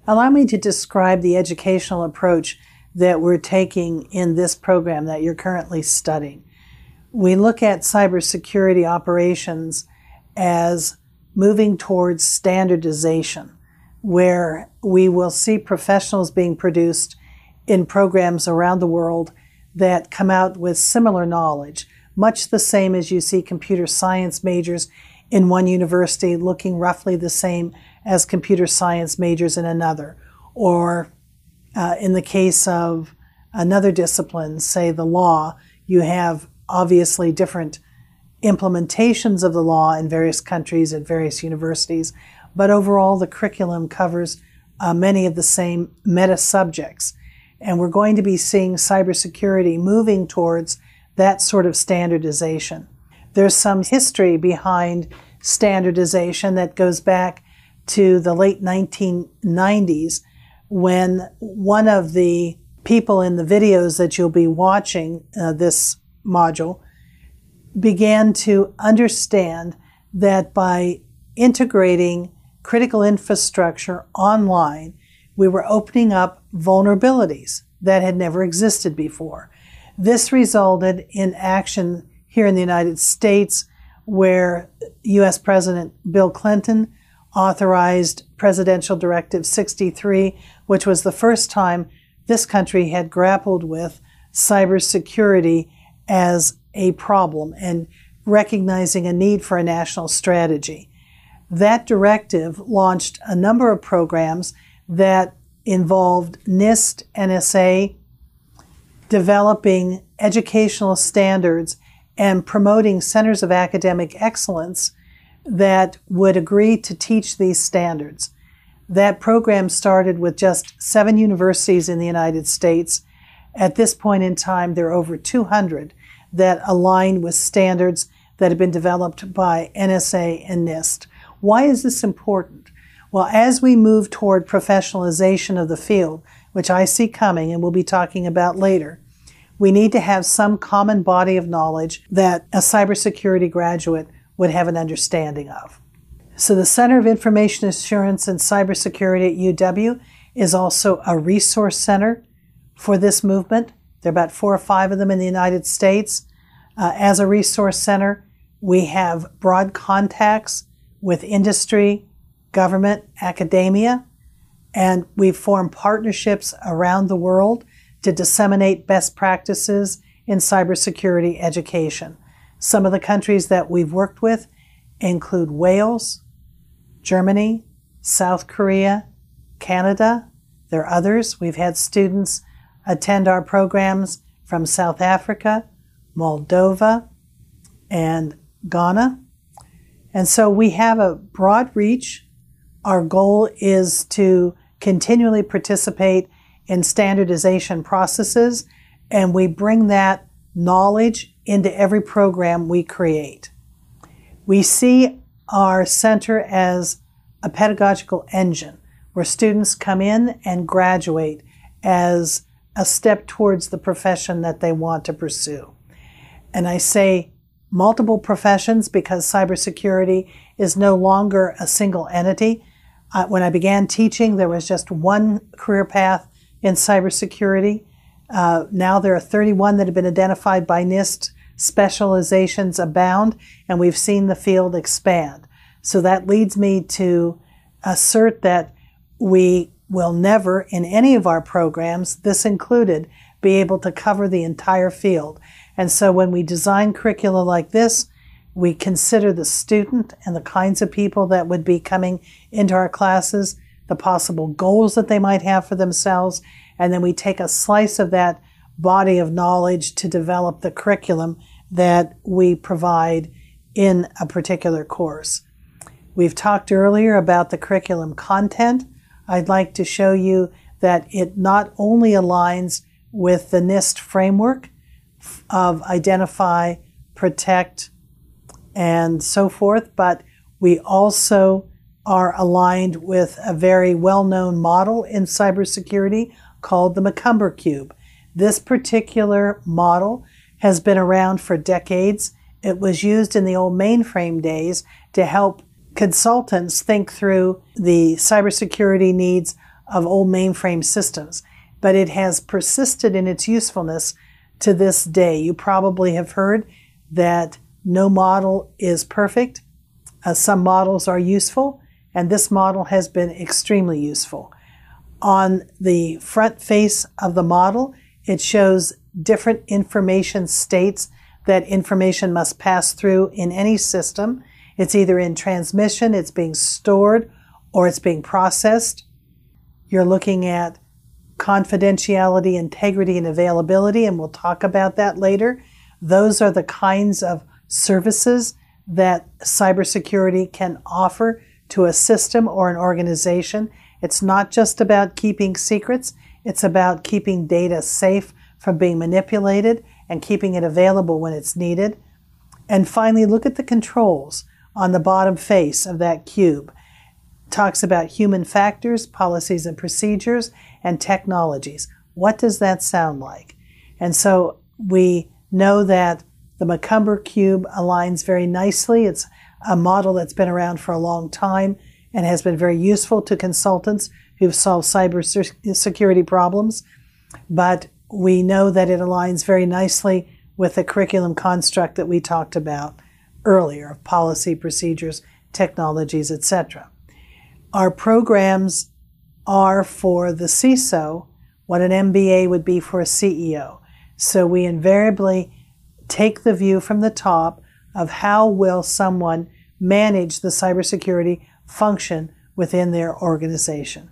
Allow me to describe the educational approach that we're taking in this program that you're currently studying. We look at cybersecurity operations as moving towards standardization, where we will see professionals being produced in programs around the world that come out with similar knowledge, much the same as you see computer science majors in one university looking roughly the same as computer science majors in another. Or in the case of another discipline, say the law, you have obviously different implementations of the law in various countries at various universities, but overall the curriculum covers many of the same meta subjects. And we're going to be seeing cybersecurity moving towards that sort of standardization. There's some history behind standardization that goes back to the late 1990s when one of the people in the videos that you'll be watching this module began to understand that by integrating critical infrastructure online, we were opening up vulnerabilities that had never existed before. This resulted in action here in the United States where U.S. President Bill Clinton authorized Presidential Directive 63, which was the first time this country had grappled with cybersecurity as a problem and recognizing a need for a national strategy. That directive launched a number of programs that involved NIST, NSA, developing educational standards and promoting centers of academic excellence that would agree to teach these standards. That program started with just 7 universities in the United States. At this point in time, there are over 200 that align with standards that have been developed by NSA and NIST. Why is this important? Well, as we move toward professionalization of the field, which I see coming and we'll be talking about later, we need to have some common body of knowledge that a cybersecurity graduate would have an understanding of. So the Center of Information Assurance and Cybersecurity at UW is also a resource center for this movement. There are about 4 or 5 of them in the United States. As a resource center, we have broad contacts with industry, government, academia, and we form partnerships around the world to disseminate best practices in cybersecurity education. Some of the countries that we've worked with include Wales, Germany, South Korea, Canada. There are others. We've had students attend our programs from South Africa, Moldova, and Ghana. And so we have a broad reach. Our goal is to continually participate in standardization processes, and we bring that knowledge into every program we create. We see our center as a pedagogical engine where students come in and graduate as a step towards the profession that they want to pursue. And I say multiple professions because cybersecurity is no longer a single entity. When I began teaching, there was just one career path in cybersecurity. Now there are 31 that have been identified by NIST. Specializations abound, and we've seen the field expand. So that leads me to assert that we will never, in any of our programs, this included, be able to cover the entire field. And so when we design curricula like this, we consider the student and the kinds of people that would be coming into our classes, the possible goals that they might have for themselves, and then we take a slice of that body of knowledge to develop the curriculum that we provide in a particular course. We've talked earlier about the curriculum content. I'd like to show you that it not only aligns with the NIST framework of identify, protect, and so forth, but we also are aligned with a very well-known model in cybersecurity called the McCumber Cube. This particular model has been around for decades. It was used in the old mainframe days to help consultants think through the cybersecurity needs of old mainframe systems, but it has persisted in its usefulness to this day. You probably have heard that no model is perfect. Some models are useful, and this model has been extremely useful. On the front face of the model, it shows different information states that information must pass through in any system. It's either in transmission, it's being stored, or it's being processed. You're looking at confidentiality, integrity, and availability, and we'll talk about that later. Those are the kinds of services that cybersecurity can offer to a system or an organization. It's not just about keeping secrets, it's about keeping data safe from being manipulated and keeping it available when it's needed. And finally, look at the controls on the bottom face of that cube. It talks about human factors, policies and procedures, and technologies. What does that sound like? And so we know that the Macumber cube aligns very nicely. It's a model that's been around for a long time and has been very useful to consultants who've solved cybersecurity problems. But we know that it aligns very nicely with the curriculum construct that we talked about earlier of policy, procedures, technologies, etc. Our programs are for the CISO what an MBA would be for a CEO. So we invariably take the view from the top of how will someone manage the cybersecurity function within their organization.